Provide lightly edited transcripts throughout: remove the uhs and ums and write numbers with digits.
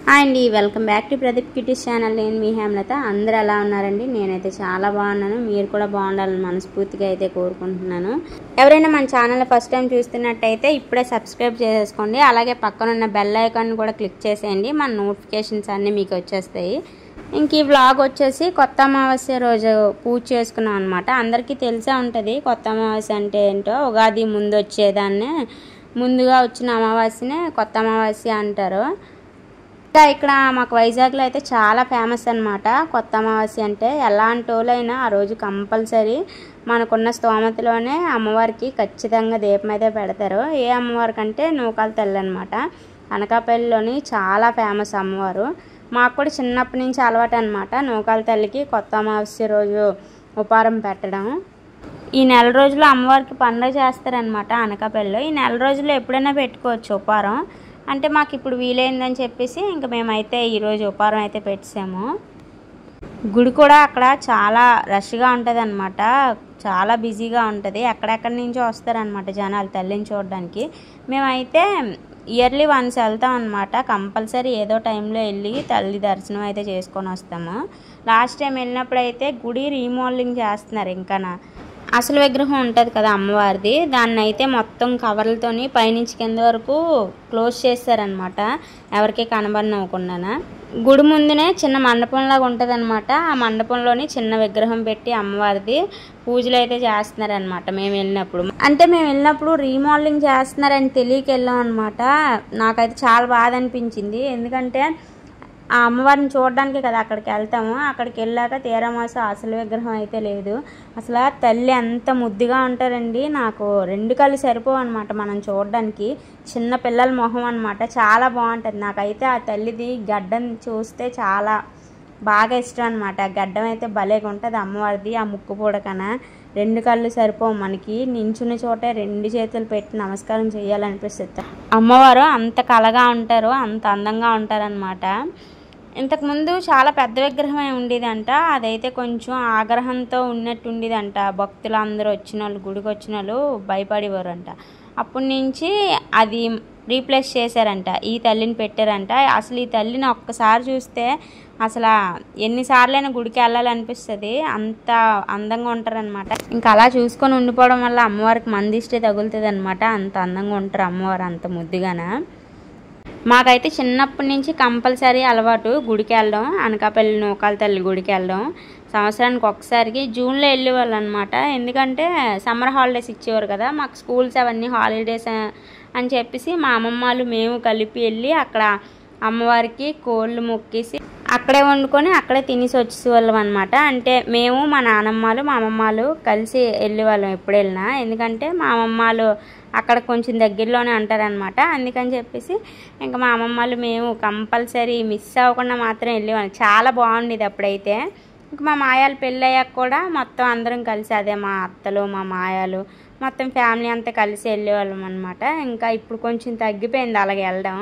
Hi అండి, welcome back to Pradeep cuties channel. నేను మీ హేమలత. అందరూ ఎలా ఉన్నారండి? నేనైతే చాలా బాగున్నాను. మీరు కూడా బాగుండాలని మనస్ఫూర్తిగా అయితే కోరుకుంటున్నాను. ఎవరైనా మన ఛానల్ ఫస్ట్ టైం చూస్తున్నట్టయితే ఇప్పుడే సబ్స్క్రైబ్ చేసేసుకోండి. అలాగే పక్కన ఉన్న బెల్ ఐకాన్ కూడా క్లిక్ చేసేయండి. మన నోటిఫికేషన్స్ అన్నీ మీకు వచ్చేస్తాయి. ఇంక ఈ వ్లాగ్ వచ్చేసి కొత్త అమావాస్య రోజు పూజ చేసుకున్నాం అనమాట. అందరికీ తెలిసే ఉంటుంది కొత్త అమావాస్య అంటే ఏంటో. ఉగాది ముందు వచ్చేదాన్నే, ముందుగా వచ్చిన అమావాస్యనే కొత్త అమావాస్య అంటారు. ఇక్కడ మాకు వైజాగ్లో అయితే చాలా ఫేమస్ అనమాట కొత్త అమావాస్య అంటే. ఎలాంటి వాళ్ళైనా ఆ రోజు కంపల్సరీ మనకున్న స్తోమతలోనే అమ్మవారికి ఖచ్చితంగా దీపం అయితే పెడతారు. ఏ అమ్మవారికి అంటే నూకాల తల్లి అనమాట. అనకాపల్లిలోని చాలా ఫేమస్ అమ్మవారు. మాకు కూడా చిన్నప్పటి నుంచి అలవాటు అనమాట నూకాల తల్లికి కొత్త అమావాస్య రోజు ఉపహారం పెట్టడం. ఈ నెల రోజులు అమ్మవారికి పండుగ చేస్తారనమాట అనకాపల్లిలో. ఈ నెల రోజుల్లో ఎప్పుడైనా పెట్టుకోవచ్చు ఉపహారం. అంటే మాకు ఇప్పుడు వీలైందని చెప్పేసి ఇంకా మేమైతే ఈరోజు ఉపహారం అయితే పెట్టాము. గుడి కూడా అక్కడ చాలా రష్గా ఉంటుంది అనమాట. చాలా బిజీగా ఉంటుంది. ఎక్కడెక్కడి నుంచో వస్తారనమాట జనాలు తల్లిని చూడడానికి. మేమైతే ఇయర్లీ వన్స్ వెళ్తాం అనమాట. కంపల్సరీ ఏదో టైంలో వెళ్ళి తల్లి దర్శనం అయితే చేసుకొని వస్తాము. లాస్ట్ టైం వెళ్ళినప్పుడు అయితే గుడి రీమోడలింగ్ చేస్తున్నారు. ఇంకా అసలు విగ్రహం ఉంటుంది కదా అమ్మవారిది, దాన్ని అయితే మొత్తం కవర్లతోని పైనుంచి కింద వరకు క్లోజ్ చేస్తారనమాట, ఎవరికి కనబడనివ్వకుండా. గుడి ముందునే చిన్న మండపంలాగా ఉంటుంది అనమాట. ఆ మండపంలోని చిన్న విగ్రహం పెట్టి అమ్మవారిది పూజలు అయితే చేస్తున్నారనమాట. మేము వెళ్ళినప్పుడు రీమోడలింగ్ చేస్తున్నారని తెలియక వెళ్ళాం అనమాట. నాకైతే చాలా బాధ అనిపించింది. ఎందుకంటే ఆ అమ్మవారిని చూడడానికి కదా అక్కడికి వెళ్తాము. అక్కడికి వెళ్ళాక తీరమాసం అసలు విగ్రహం అయితే లేదు. అసలు తల్లి ఎంత ముద్దుగా ఉంటారండి. నాకు రెండు కళ్ళు సరిపోవు అనమాట మనం చూడడానికి. చిన్న పిల్లల మొహం అనమాట. చాలా బాగుంటుంది. నాకైతే ఆ తల్లిది గడ్డం చూస్తే చాలా బాగా ఇష్టం అనమాట. గడ్డం అయితే భలేగా ఉంటుంది అమ్మవారిది. ఆ ముక్కు పూడకన రెండు కళ్ళు సరిపోవు మనకి. నించున్న చోటే రెండు చేతులు పెట్టి నమస్కారం చేయాలనిపిస్తుంది. అమ్మవారు అంత కళగా ఉంటారు, అంత అందంగా ఉంటారనమాట. ఇంతకుముందు చాలా పెద్ద విగ్రహమే ఉండేదంట. అదైతే కొంచెం ఆగ్రహంతో ఉన్నట్టు ఉండేదంట. భక్తులు అందరూ వచ్చిన వాళ్ళు, గుడికి వచ్చిన వాళ్ళు భయపడేవారంట. అప్పటి నుంచి అది రీప్లేస్ చేశారంట, ఈ తల్లిని పెట్టారంట. అసలు ఈ తల్లిని ఒక్కసారి చూస్తే అసలు ఎన్నిసార్లైనా గుడికి వెళ్ళాలనిపిస్తుంది. అంత అందంగా ఉంటారనమాట. ఇంకా అలా చూసుకొని ఉండిపోవడం వల్ల అమ్మవారికి మందిష్టే తగులుతుంది అనమాట. అంత అందంగా ఉంటారు అమ్మవారు, అంత ముద్దుగాన. మాకైతే చిన్నప్పటి నుంచి కంపల్సరీ అలవాటు గుడికి వెళ్ళడం, అనకాపల్లి నూకాల తల్లి గుడికి వెళ్ళడం. సంవత్సరానికి ఒకసారికి జూన్లో వెళ్ళేవాళ్ళు అనమాట. ఎందుకంటే సమ్మర్ హాలిడేస్ ఇచ్చేవారు కదా మాకు, స్కూల్స్ అవన్నీ హాలిడేస్ అని చెప్పేసి మా అమ్మమ్మలు మేము కలిపి వెళ్ళి అక్కడ అమ్మవారికి కోళ్ళు మొక్కేసి అక్కడే వండుకొని అక్కడే తినేసి వచ్చేవాళ్ళం అనమాట. అంటే మేము మా నానమ్మలు మా అమ్మమ్మలు కలిసి వెళ్ళేవాళ్ళం ఎప్పుడు వెళ్ళినా. ఎందుకంటే మా అమ్మమ్మలు అక్కడ కొంచెం దగ్గరలోనే అంటారనమాట. అందుకని చెప్పేసి ఇంకా మా అమ్మమ్మలు మేము కంపల్సరీ మిస్ అవ్వకుండా మాత్రం వెళ్ళేవాళ్ళం. చాలా బాగుండేది అప్పుడైతే. ఇంకా మా మాయాలు పెళ్ళి అయ్యాక కూడా మొత్తం అందరం కలిసి, అదే మా అత్తలు మా మాయాలు మొత్తం ఫ్యామిలీ అంతా కలిసి వెళ్ళేవాళ్ళం అనమాట. ఇంకా ఇప్పుడు కొంచెం తగ్గిపోయింది అలాగే వెళ్ళడం.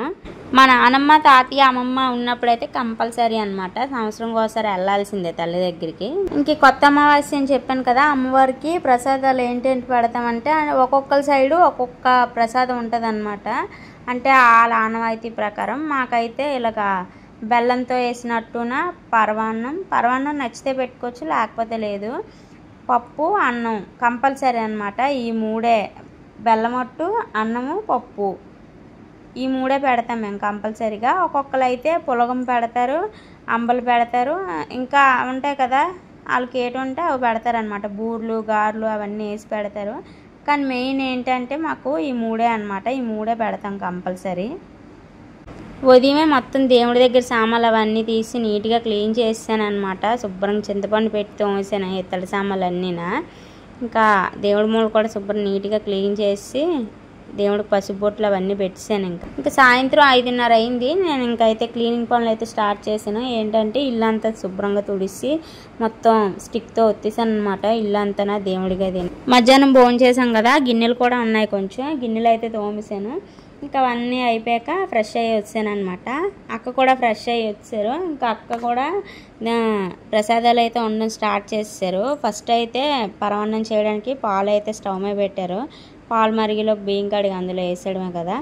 మా నానమ్మ తాతయ్య అమ్మమ్మ ఉన్నప్పుడైతే కంపల్సరీ అనమాట, సంవత్సరం ఒకసారి వెళ్ళాల్సిందే తల్లి దగ్గరికి. ఇంక కొత్త అమావాస్య అని చెప్పాను కదా, అమ్మవారికి ప్రసాదాలు ఏంటేంటి పెడతామంటే ఒక్కొక్కరి సైడు ఒక్కొక్క ప్రసాదం ఉంటుంది అనమాట. అంటే ఆ ఆనవాయితీ ప్రకారం మాకైతే ఇలాగ బెల్లంతో వేసినట్టున పరవాన్నం నచ్చితే పెట్టుకోవచ్చు, లేకపోతే లేదు. పప్పు అన్నం కంపల్సరీ అనమాట. ఈ మూడే, బెల్లమట్టు అన్నము పప్పు, ఈ మూడే పెడతాం మేము కంపల్సరీగా. ఒక్కొక్కరు అయితే పులగం పెడతారు, అంబలు పెడతారు, ఇంకా ఉంటాయి కదా వాళ్ళకి ఏటి ఉంటే అవి పెడతారనమాట. బూర్లు గారెలు అవన్నీ వేసి పెడతారు. కానీ మెయిన్ ఏంటంటే మాకు ఈ మూడే అనమాట. ఈ మూడే పెడతాం కంపల్సరీ. ఉదయమే మొత్తం దేవుడి దగ్గర సామాన్లు అవన్నీ తీసి నీట్గా క్లీన్ చేసాను అనమాట. శుభ్రంగా చింతపండు పెట్టి తోమేసాను ఇత్తడి సామాన్లు అన్నీనా. ఇంకా దేవుడి మూల కూడా శుభ్రం నీట్గా క్లీన్ చేసి దేవుడికి పసుబొట్లు అవన్నీ పెట్టాను. ఇంకా సాయంత్రం 5:30 అయింది. నేను ఇంకైతే క్లీనింగ్ పనులు అయితే స్టార్ట్ చేశాను. ఏంటంటే ఇల్లంతా శుభ్రంగా తుడిసి మొత్తం స్టిక్తో ఒత్తేసాను అనమాట ఇల్లంతా దేవుడి గది. మధ్యాహ్నం భోజనం చేసాం కదా, గిన్నెలు కూడా ఉన్నాయి కొంచెం, గిన్నెలు అయితే తోమేసాను. ఇంకా అవన్నీ అయిపోయాక ఫ్రెష్ అయ్యి వచ్చాను అనమాట. అక్క కూడా ఫ్రెష్ అయ్యి వచ్చారు. ఇంకా అక్క కూడా ప్రసాదాలు అయితే ఉండడం స్టార్ట్ చేశారు. ఫస్ట్ అయితే పరమాన్నం చేయడానికి పాలు అయితే స్టవ్ మీద పెట్టారు. పాలు మరిగిలో బియ్యం కడిగి అందులో వేసేయడమే కదా.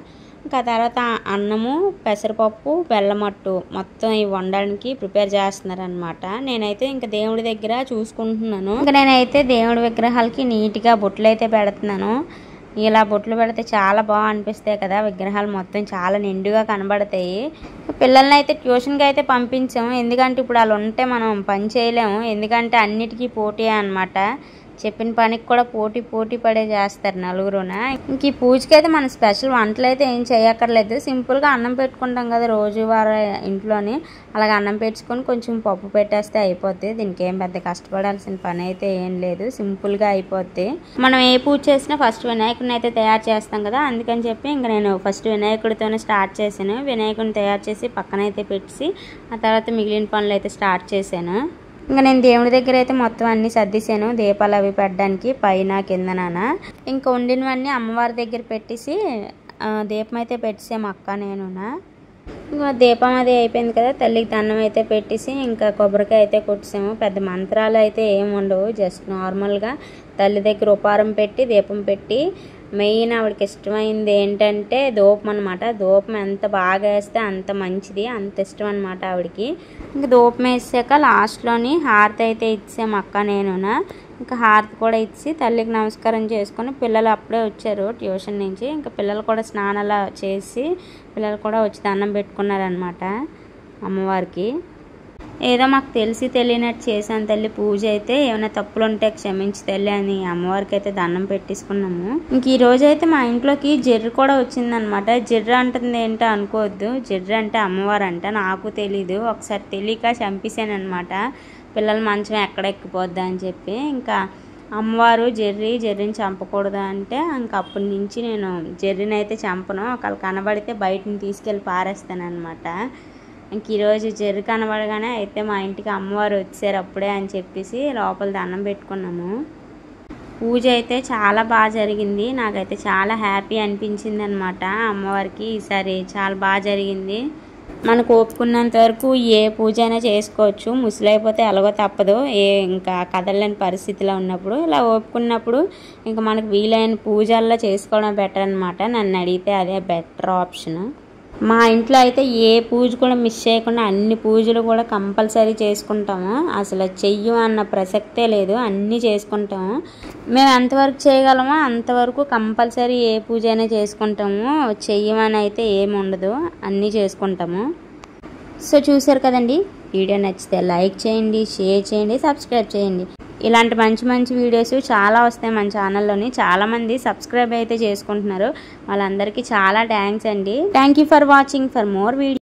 ఇంకా తర్వాత అన్నము, పెసరపప్పు, బెల్లమట్టు మొత్తం ఇవి వండడానికి ప్రిపేర్ చేస్తున్నారనమాట. నేనైతే ఇంకా దేవుడి దగ్గర చూసుకుంటున్నాను. ఇంకా నేనైతే దేవుడి విగ్రహాలకి నీట్గా బొట్లు అయితే పెడుతున్నాను. ఇలా బొట్లు పెడితే చాలా బాగా అనిపిస్తాయి కదా, విగ్రహాలు మొత్తం చాలా నిండుగా కనబడతాయి. పిల్లల్ని అయితే ట్యూషన్కి అయితే పంపించాము, ఎందుకంటే ఇప్పుడు వాళ్ళు ఉంటే మనం పని చేయలేము, ఎందుకంటే అన్నిటికీ పోటీ అన్నమాట. చెప్పిన పనికి కూడా పోటీ పడే చేస్తారు నలుగురున. ఇంక ఈ పూజకి అయితే మన స్పెషల్ వంటలు అయితే ఏం చేయక్కర్లేదు, సింపుల్గా అన్నం పెట్టుకుంటాం కదా రోజువారీ ఇంట్లోని, అలాగే అన్నం పెట్టుకొని కొంచెం పప్పు పెట్టేస్తే అయిపోద్ది. దీనికి ఏం పెద్ద కష్టపడాల్సిన పని అయితే ఏం లేదు, సింపుల్గా అయిపోద్ది. మనం ఏ పూజ చేసినా ఫస్ట్ వినాయకుడిని అయితే తయారు చేస్తాం కదా, అందుకని చెప్పి ఇంకా నేను ఫస్ట్ వినాయకుడితోనే స్టార్ట్ చేశాను. వినాయకుడిని తయారు చేసి పక్కన అయితే పెట్టి ఆ తర్వాత మిగిలిన పనులు అయితే స్టార్ట్ చేశాను. ఇంకా నేను దేవుడి దగ్గర అయితే మొత్తం అన్నీ సర్దిశాను, దీపాలు అవి పెట్టడానికి పైన కిందన. ఇంకా వండినవన్నీ అమ్మవారి దగ్గర పెట్టేసి దీపం అయితే పెట్టేసాము అక్క నేనునా. ఇంకా దీపం అది అయిపోయింది కదా, తల్లికి దండం అయితే పెట్టేసి ఇంకా కొబ్బరికాయ అయితే కొట్టేసాము. పెద్ద మంత్రాలు అయితే ఏమి ఉండవు, జస్ట్ నార్మల్గా తల్లి దగ్గర ఉపారం పెట్టి దీపం పెట్టి, మెయిన్ ఆవిడకి ఇష్టమైంది ఏంటంటే ధూపం అనమాట. ధూపం ఎంత బాగా వేస్తే అంత మంచిది, అంత ఇష్టం అనమాట ఆవిడకి. ఇంకా ధూపం వేసాక లాస్ట్లోని హారతి అయితే ఇచ్చాము అక్క నేనునా. ఇంకా హారతి కూడా ఇచ్చి తల్లికి నమస్కారం చేసుకొని పిల్లలు అప్పుడే వచ్చారు ట్యూషన్ నుంచి. ఇంకా పిల్లలు కూడా స్నానాలు చేసి పిల్లలు కూడా వచ్చి దండం పెట్టుకున్నారనమాట అమ్మవారికి. ఏదో మాకు తెలిసి తెలియనట్టు చేశాను తల్లి పూజ అయితే, ఏమైనా తప్పులు ఉంటే క్షమించి తల్లి అని అమ్మవారికి అయితే దండం పెట్టేసుకున్నాము. ఇంక ఈ రోజు అయితే మా ఇంట్లోకి జర్రు కూడా వచ్చిందనమాట. జర్రు అంటుంది ఏంటో అనుకోవద్దు, జర్రు అంటే అమ్మవారు అంట, నాకు తెలీదు. ఒకసారి తెలియక చంపేశాను అనమాట, పిల్లల మంచం ఎక్కడ ఎక్కిపోద్దా అని చెప్పి. ఇంకా అమ్మవారు జర్రిని చంపకూడదు అంటే ఇంక అప్పటి నుంచి నేను జర్రిని అయితే చంపను, ఒకళ్ళు కనబడితే బయటని తీసుకెళ్ళి పారేస్తాను అనమాట. ఇంక ఈరోజు జర్రి కనబడగానే అయితే మా ఇంటికి అమ్మవారు వచ్చారు అప్పుడే అని చెప్పేసి లోపల దండం పెట్టుకున్నాము. పూజ అయితే చాలా బాగా జరిగింది, నాకైతే చాలా హ్యాపీ అనిపించింది అనమాట. అమ్మవారికి ఈసారి చాలా బాగా జరిగింది. మనకు ఒప్పుకున్నంత వరకు ఏ పూజ అయినా చేసుకోవచ్చు, ముసలైపోతే ఎలాగో తప్పదు, ఇంకా కదలలేని పరిస్థితిలో ఉన్నప్పుడు ఇలా ఒప్పుకున్నప్పుడు ఇంకా మనకు వీలైన పూజల్లో చేసుకోవడం బెటర్ అనమాట. నన్ను అడిగితే అదే బెటర్ ఆప్షన్. మా ఇంట్లో అయితే ఏ పూజ కూడా మిస్ చేయకుండా అన్ని పూజలు కూడా కంపల్సరీ చేసుకుంటాము, అసలు చెయ్యం అన్న ప్రసక్తే లేదు, అన్నీ చేసుకుంటాము. మేము ఎంతవరకు చేయగలమో అంతవరకు కంపల్సరీ ఏ పూజ అయినా చేసుకుంటాము, చెయ్యమని అయితే ఏమి ఉండదు, అన్నీ చేసుకుంటాము. సో చూసారు కదండి, వీడియో నచ్చితే లైక్ చేయండి, షేర్ చేయండి, సబ్స్క్రైబ్ చేయండి. ఇలాంటి మంచి మంచి వీడియోస్ చాలా వస్తాయి మన ఛానల్లోని. చాలామంది సబ్స్క్రైబ్ అయితే చేసుకుంటున్నారు, వాళ్ళందరికీ చాలా థ్యాంక్స్ అండి. Thank you for watching. For more video